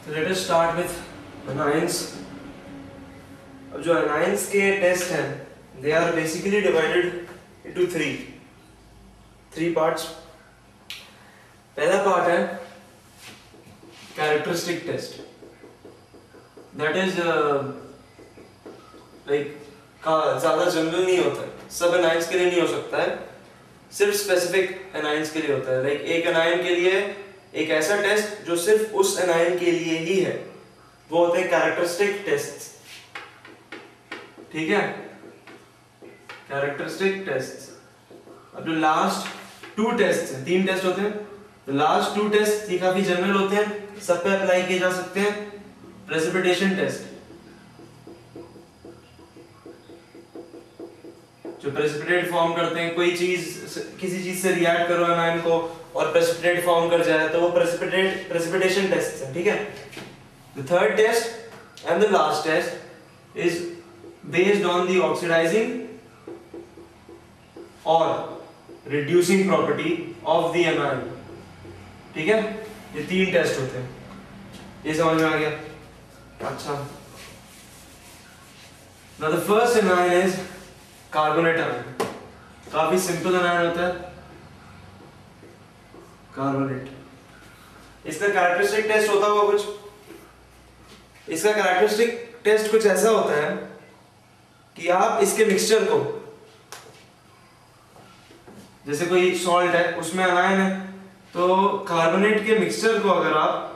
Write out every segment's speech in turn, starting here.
Late us start with anions. अब जो anions के टेस्ट हैं they are basically divided into three parts. पहला पार्ट है characteristic test, that is like ज्यादा जनरल नहीं होता है, सब एनायंस के लिए नहीं हो सकता है, सिर्फ स्पेसिफिक एनायंस के लिए होता है। लाइक एक एनायन के लिए एक ऐसा टेस्ट जो सिर्फ उस एनायन के लिए ही है, वो होते हैं कैरेक्टरिस्टिक टेस्ट। ठीक है, कैरेक्टरिस्टिक टेस्ट। अब जो लास्ट टू टेस्ट हैं, 3 टेस्ट होते हैं, तो लास्ट 2 टेस्ट ये काफी जनरल होते हैं, सब पे अप्लाई किए जा सकते हैं। प्रेसिपिटेशन टेस्ट, जो प्रेसिपिटेट फॉर्म करते हैं, कोई चीज किसी चीज से रिएक्ट करो एनायन को और प्रेसिपिटेट फॉर्म कर जाए तो वो प्रेसिपिटेशन टेस्ट है। ठीक है, the third test and the last test is based on the oxidising और reducing property of the anion. ठीक है, ये 3 टेस्ट होते हैं, ये समझ में आ गया? अच्छा, now the first anion is carbonate ion. काफी सिंपल एनायन होता है कार्बोनेट। इसका कैरेक्टरिस्टिक टेस्ट होता होगा कुछ, इसका कैरेक्टरिस्टिक टेस्ट कुछ ऐसा होता है कि आप इसके मिक्सचर को, जैसे कोई सॉल्ट है उसमें एनायन है, तो कार्बोनेट के मिक्सचर को अगर आप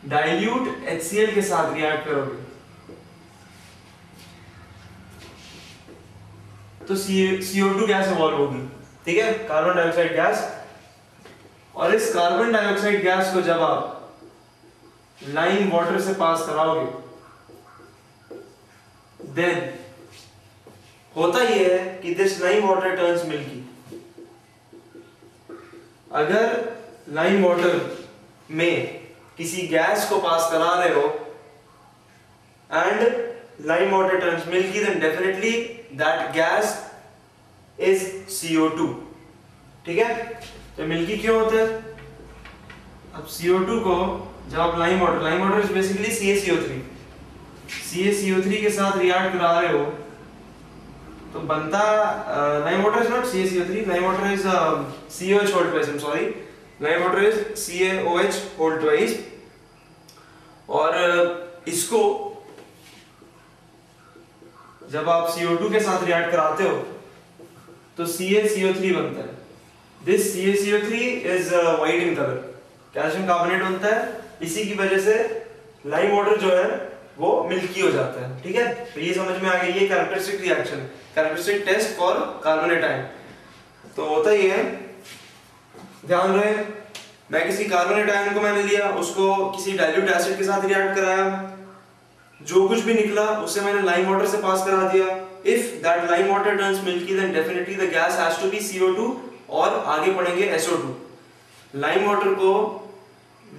डाइल्यूट HCl के साथ रिएक्ट करोगे तो CO2 गैस इवॉल्व होगी। ठीक है, कार्बन डाइऑक्साइड गैस। और इस कार्बन डाइऑक्साइड गैस को जब आप लाइम वाटर से पास कराओगे, देन होता यह है कि this lime water turns milky. अगर लाइम वाटर में किसी गैस को पास करा रहे हो and lime water turns milky, then definitely that gas is CO2। ठीक है, तो मिल्की क्यों होता है? अब CO2 को जब आप lime water is basically CaCO3 के साथ रिएक्ट करा रहे हो तो बनता lime water is not CaCO3, lime water is COH whole twice, I am sorry, lime water is CaOH whole twice. और इसको जब आप CO2 के साथ रिएक्ट कराते हो तो CaCO3 बनता है। This CaCO3 is white in colour, calcium carbonate बनता है। इसी की वजह से लाइम वाटर जो है वो मिल्की हो जाता है। ठीक है, तो ये समझ में आ गया, ये characteristic reaction, characteristic test for carbonate ion. तो होता ही है, ध्यान रहे, मैं किसी कार्बोनेट आयन को मैंने लिया, उसको किसी डाइल्यूट एसिड के साथ रिएक्ट कराया, जो कुछ भी निकला उसे मैंने लाइम वाटर से पास करा दिया। If that lime water turns milky then definitely the gas has to be CO2 और आगे पढ़ेंगे SO2। लाइम वाटर को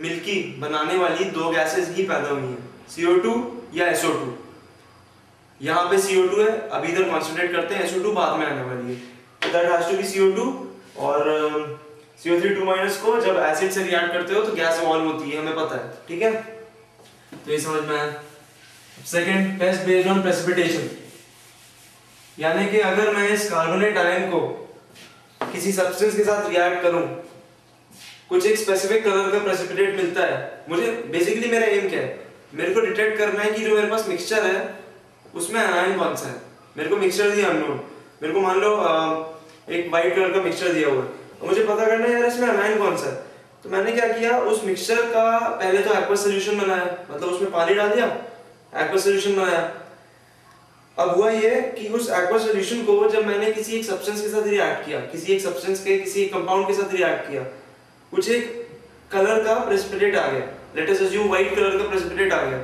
मिल्की बनाने वाली 2 गैसेस ही पैदा हुई हैं, CO2 या SO2। यहाँ पे CO2 है, अब इधर कॉन्सेंट्रेट करते हैं, SO2 बाद में आने वाली है, तो that has to be CO2। और CO3 को जब एसिड से रिएक्ट करते हो तो गैस इवॉल्व होती है, हमें पता है। ठीक है, तो ये समझ में आया। Second, test based on precipitation, यानी कि अगर मैं इस कार्बोनेट आयन को किसी सब्सटेंस के साथ रिएक्ट करूं, कुछ एक स्पेसिफिक कलर का प्रेसिपिटेट मिलता है, मुझे बेसिकली मेरा एम क्या है, मेरे को डिटेक्ट करना है कि जो मेरे पास मिक्सचर है उसमें आयन कौन सा है। मेरे को मिक्सचर दिया अननोन, मेरे को मान लो एक व्हाइट कलर का मिक्सचर दिया हुआ है, तो मुझे पता करना है यार इसमें आयन कौन सा है। तो मैंने क्या किया, उस मिक्सचर का पहले तो एक्वस सॉल्यूशन बनाया, मतलब उसमें पानी डाल दिया, एक्वस सॉल्यूशन बनाया। अब हुआ ये कि उस एक्वस सॉल्यूशन को जब मैंने किसी एक सब्सटेंस के साथ रिएक्ट किया, किसी एक कंपाउंड के साथ रिएक्ट किया, कुछ एक कलर का प्रेसिपिटेट आ गया, let us assume white colour का प्रेसिपिटेट आ गया,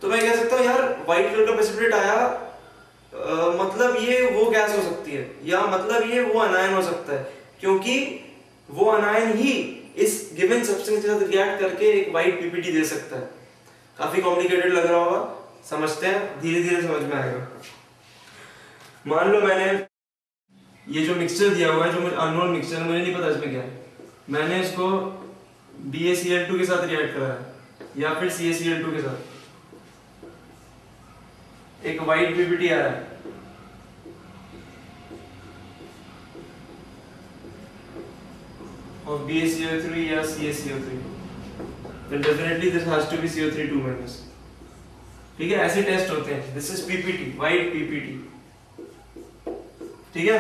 तो मैं कह सकता हूँ यार व्हाइट कलर का प्रेसिपिटेट आया, मतलब ये वो गैस हो सकती है, या मतलब ये वो अनायन हो सकता है, क्योंकि वो अनायन ही इस गिवन सब्सटेंस के साथ रिएक्ट करके एक व्हाइट PPT दे सकता है। काफी कॉम्प्लिकेटेड लग रहा होगा, समझते हैं, धीरे धीरे समझ में आएगा। मान लो मैंने ये जो मिक्सचर दिया हुआ है, जो मुझे अननोन मिक्सचर, मुझे नहीं पता इसमें क्या है, मैंने इसको BaCl2 के साथ रिएक्ट करा है या फिर CaCl2 के साथ, एक वाइट पीपीटी आ रहा है, of BaCl3 या CaCl3, then definitely this has to be CO3 2-. ठीक है, ऐसे टेस्ट होते हैं. This is PPT, white PPT. ठीक है,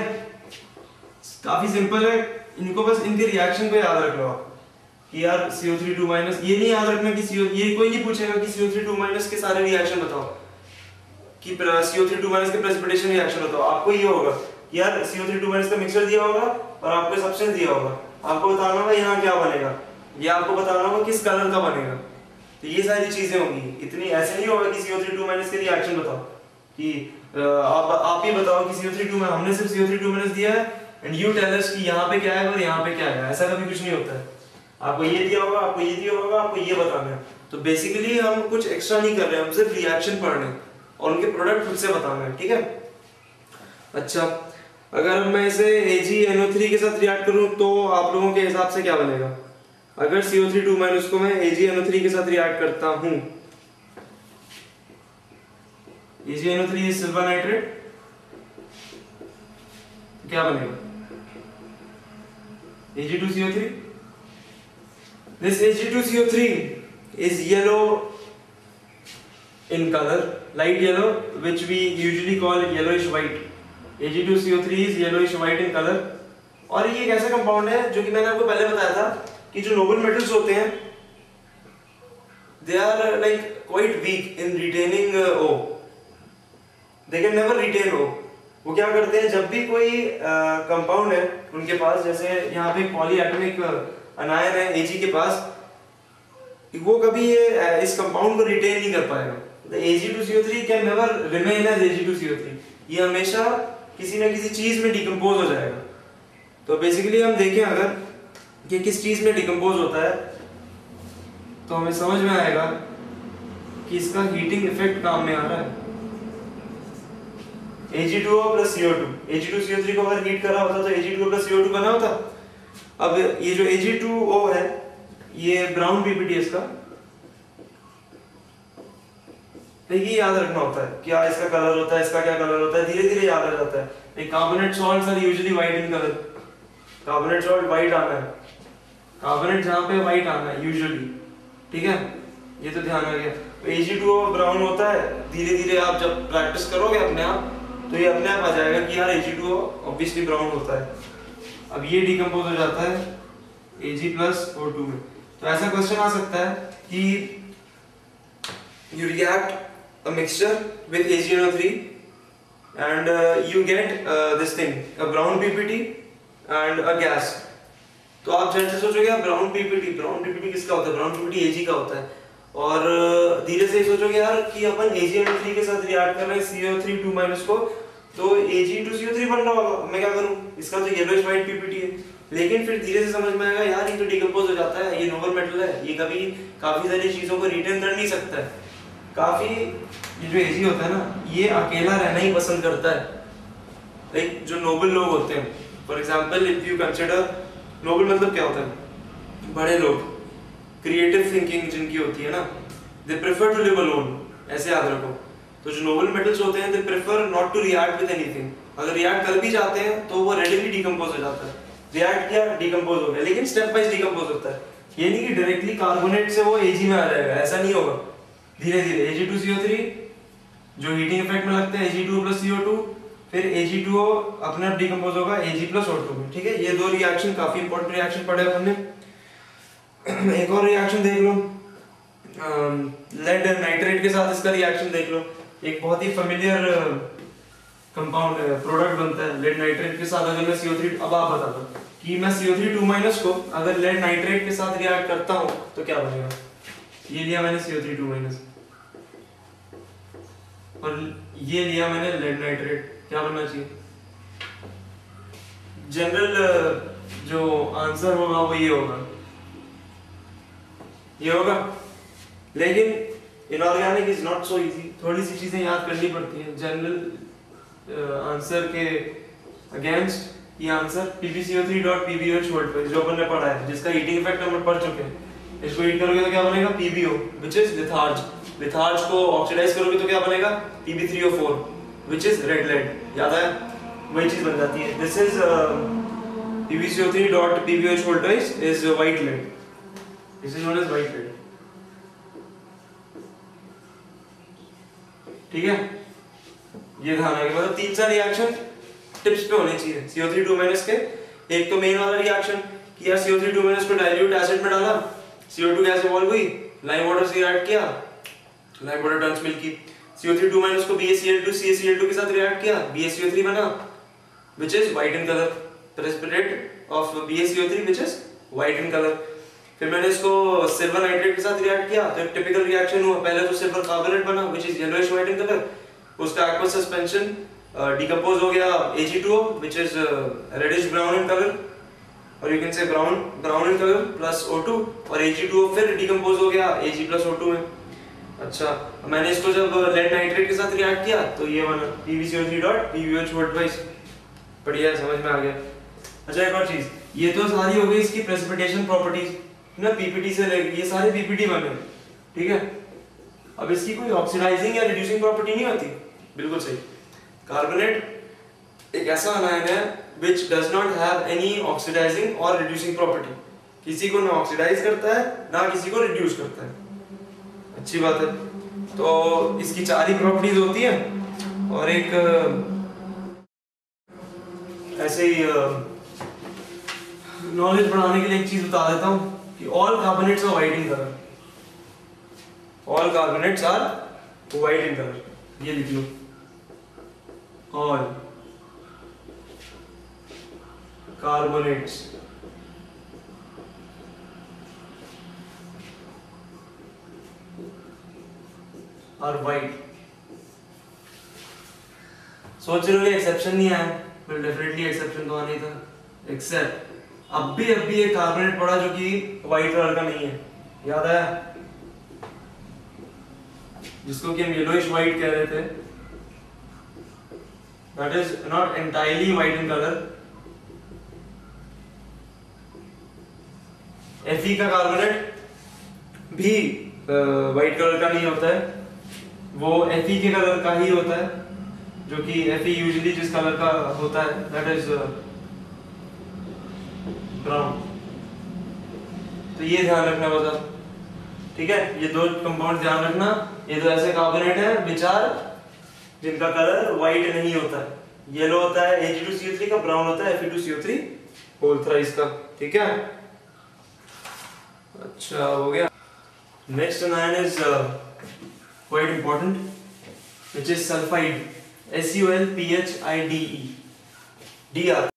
काफी सिंपल है. इनको बस इनके रिएक्शन को याद रख लो आप कि यार CO3 2-. ये नहीं याद रखना कि ये कोई नहीं पूछेगा कि CO3 2- के सारे रिएक्शन बताओ कि CO3 2- के प्रेसिपिटेशन रिएक्शन बताओ. आपको ये होगा कि यार CO3 2- का मिक्सचर दिया होगा और आपको सब्सटेंस दिया होगा, आपको बताना होगा यहाँ क्या बनेगा, ये आपको बताना होगा किस कलर का बनेगा. तो ये सारी चीजें होंगी. इतनी ऐसे नहीं होगा कि CO3 2- के रिएक्शन बताओ कि आप ही बताओ कि CO3 हमने सिर्फ CO3 दिया है एंड यू टेल अस कि यहाँ पे क्या है और यहाँ पे क्या है. ऐसा कभी कुछ नहीं होता है. आपको ये दिया होगा, आपको ये दिया होगा, आपको ये बताना है. तो बेसिकली हम कुछ एक्स्ट्रा नहीं कर रहे हैं, हम सिर्फ रिएक्शन पढ़ रहे हैं और उनके प्रोडक्ट खुद से बताना है. ठीक है. अच्छा, अगर मैं इसे AgNO3 के साथ रिएक्ट करूं तो आप लोगों के हिसाब से क्या बनेगा? अगर CO3 2- को मैं AgNO3 के साथ रिएक्ट करता हूं, AgNO3 इज सिल्वर नाइट्रेट, क्या बनेगा? Ag2CO3. This Ag2CO3 is yellow in color, light yellow, which we usually call yellowish white. Ag2CO3 is yellowish white in color. और ये एक ऐसा कंपाउंड है जो कि मैंने आपको पहले बताया था कि जो नोबल मेटल्स होते हैं they are like quite weak in retaining O. They can never retain O. वो क्या करते हैं, जब भी कोई कंपाउंड है उनके पास, जैसे यहाँ पे पॉलीएटॉमिक अनायन है Ag के पास, वो कभी ये इस कंपाउंड को रिटेन नहीं कर पाएगा. The Ag2CO3 can never remain as Ag2CO3. ये हमेशा किसी ना किसी चीज में डिकम्पोज हो जाएगा. तो बेसिकली हम देखें अगर कि किस चीज में डिकम्पोज होता है तो हमें समझ में आएगा कि इसका हीटिंग इफेक्ट काम में आ रहा है. Ag2O plus CO2, Ag2CO3 को अगर हीट करा होता तो Ag2O plus CO2 बना होता. अब ये जो Ag2O है, ये ब्राउन पीपीटी है इसका. देखिए याद रखना होता है क्या इसका कलर होता है, इसका क्या कलर होता है, धीरे धीरे याद आ जाता है. एक carbonate salts are usually white in colour. Carbonate salt white आना है, कार्बोनेट जहां पे व्हाइट आना है यूजुअली. ठीक है, ये तो ध्यान आ गया. Ag2O ब्राउन होता है. धीरे धीरे आप जब प्रैक्टिस करोगे अपने आप तो ये अपने आप आ जाएगा कि यार Ag2O ऑब्वियसली ब्राउन होता है. अब ये डिकम्पोज हो जाता है Ag plus O2 में. तो ऐसा क्वेश्चन आ सकता है कि you react a mixture with AgNO3 and you get this thing, a brown PPT and a gas. तो आप जनरली सोचोगे यार ब्राउन पीपीटी किसका होता है? ब्राउन पीपीटी Ag का होता है. और धीरे से सोचोगे यार कि अपन AgNO3 के साथ रिएक्ट कर रहे हैं CO3 2- को, तो Ag2CO3 बन रहा होगा. मैं क्या करूं, इसका तो येलोइश व्हाइट पीपीटी है. लेकिन फिर धीरे से समझ में आएगा यार ये तो डिकम्पोज हो जाता है, ये नोबल मेटल है, ये कभी काफी सारी चीजों को रिटेन कर नहीं सकता है. काफी ये जो Ag होता है ना, ये अकेला रहना ही पसंद करता है. लाइक जो नोबल लोग होते हैं, for example if you consider, noble मतलब क्या होता है? बड़े लोग, क्रिएटिव थिंकिंग जिनकी होती है ना, they prefer to live alone. ऐसे याद रखो. तो जो नोबल मेटल्स होते हैं they prefer not to react with anything. अगर रिएक्ट कर भी जाते हैं तो वो रेडिली डिकम्पोज हो जाता है. रिएक्ट किया, डिकम्पोज हो गया, लेकिन स्टेप बाय डिकम्पोज होता है. ये नहीं कि डायरेक्टली कार्बोनेट से वो Ag में आ जाएगा, ऐसा नहीं होगा. धीरे धीरे Ag2CO3 जो हीटिंग इफेक्ट में लगते हैं Ag2O plus CO2, फिर Ag2O अपने आप डिकम्पोज होगा Ag plus O2 में. ठीक है, ये दो रिएक्शन काफी इंपॉर्टेंट रिएक्शन पढ़े हमने. एक और रिएक्शन देख लो, लेड नाइट्रेट के साथ इसका रिएक्शन देख लो. एक बहुत ही फेमिलियर कंपाउंड है, प्रोडक्ट बनता है लेड नाइट्रेट के साथ. अगर मैं CO3, अब आप बता दो कि मैं CO3 2- को अगर लेड नाइट्रेट के साथ रिएक्ट करता हूं तो क्या बनेगा? ये लिया मैंने CO3 2- और ये लिया मैंने लेड नाइट्रेट, क्या बनना चाहिए? जनरल जो आंसर होगा वो ये होगा. लेकिन inorganic is not so easy. थोड़ी सी चीजें याद करनी पड़ती हैं. जनरल आंसर के अगेंस्ट ये आंसर PbCO3.PbOH वर्ड पे जो अपन ने पढ़ा है, जिसका हीटिंग इफेक्ट हम पढ़ चुके हैं. इसको हीट करोगे तो क्या बनेगा PbO which is litharge. Litharge को ऑक्सीडाइज करोगे तो क्या बनेगा Pb3O4 which is red lead. याद है वही चीज बन जाती है। This is PbCO3 dot PbOH voltage is white lead, this is known as white lead. ठीक है, ये ध्यान रखिए। मतलब 3-4 रिएक्शन टिप्स पे होने चाहिए CO3 2- के। एक तो मेन वाला रिएक्शन कि यार CO3 2- को डाइल्यूट एसिड में डाला, CO2 गैस इवॉल्व हुई, लाइम वाटर से रिएक्ट किया, लाइम वाटर टर्न्स मिल्क की। CO3 2- को BaCl2 CaCl2 के साथ रिएक्ट किया, BaCO3 बना which is white in color, precipitate of BaCO3 which is white in color। फिर मैंने इसको सिल्वर नाइट्रेट के साथ रिएक्ट किया तो एक टिपिकल रिएक्शन हुआ। पहले तो सिल्वर कार्बोनेट बना which is yellowish white in color, उसका aqueous suspension डिकम्पोज हो गया Ag2O which is reddish brown in color, और you can say brown in color plus O2, और Ag2O फिर डिकम्पोज हो गया Ag plus O2 में। अच्छा, मैंने इसको जब लेड नाइट्रेट के साथ रिएक्ट किया तो ये बना PbCO3 डॉट PbOH वोल्टेज। बढ़िया, समझ में आ गया। अच्छा, एक और चीज, ये तो सारी हो गई इसकी प्रेसिपिटेशन प्रॉपर्टीज ना, पीपीटी से लेके ये सारे पीपीटी बने। ठीक है, अब इसकी कोई ऑक्सीडाइजिंग या रिड्यूसिंग प्रॉपर्टी नहीं होती। बिल्कुल सही। कार्बोनेट एक ऐसा आयन है which does not have any oxidizing or reducing property, किसी को ना ऑक्सीडाइज करता है ना किसी को रिड्यूस करता है। अच्छी बात है। तो इसकी 4 ही प्रॉपर्टीज होती हैं, और एक ऐसे ही नॉलेज बढ़ाने के लिए एक चीज बता देता हूँ कि all carbonates are white in colour, all carbonates are white in colour. ये लिख लो, ऑल कार्बोनेट्स आर वाइट। सोच रहे हो एक्सेप्शन नहीं आया, पर डेफिनेटली एक्सेप्शन तो आना ही था। एक्सेप्ट अब भी एक कार्बोनेट पड़ा जो कि व्हाइट कलर का नहीं है, याद है, जिसको कि हम येलोइश व्हाइट कह रहे थे। That is not entirely white in colour. Fe का कार्बोनेट भी व्हाइट कलर का नहीं होता है, वो Fe के कलर का ही होता है, जो कि Fe यूजुअली जिस कलर का होता है दैट इज ब्राउन। तो ये ध्यान रखना बता। ठीक है, ये 2 कंपाउंड ध्यान रखना। ये 2 ऐसे कार्बोनेट है विचार जिनका कलर व्हाइट नहीं होता है, येलो होता है Ag2CO3 का, ब्राउन होता है Fe2CO3 होल थ्राइस का। ठीक है, अच्छा हो गया। Next ion is quite important which is sulphide, SULPHIDE, Dr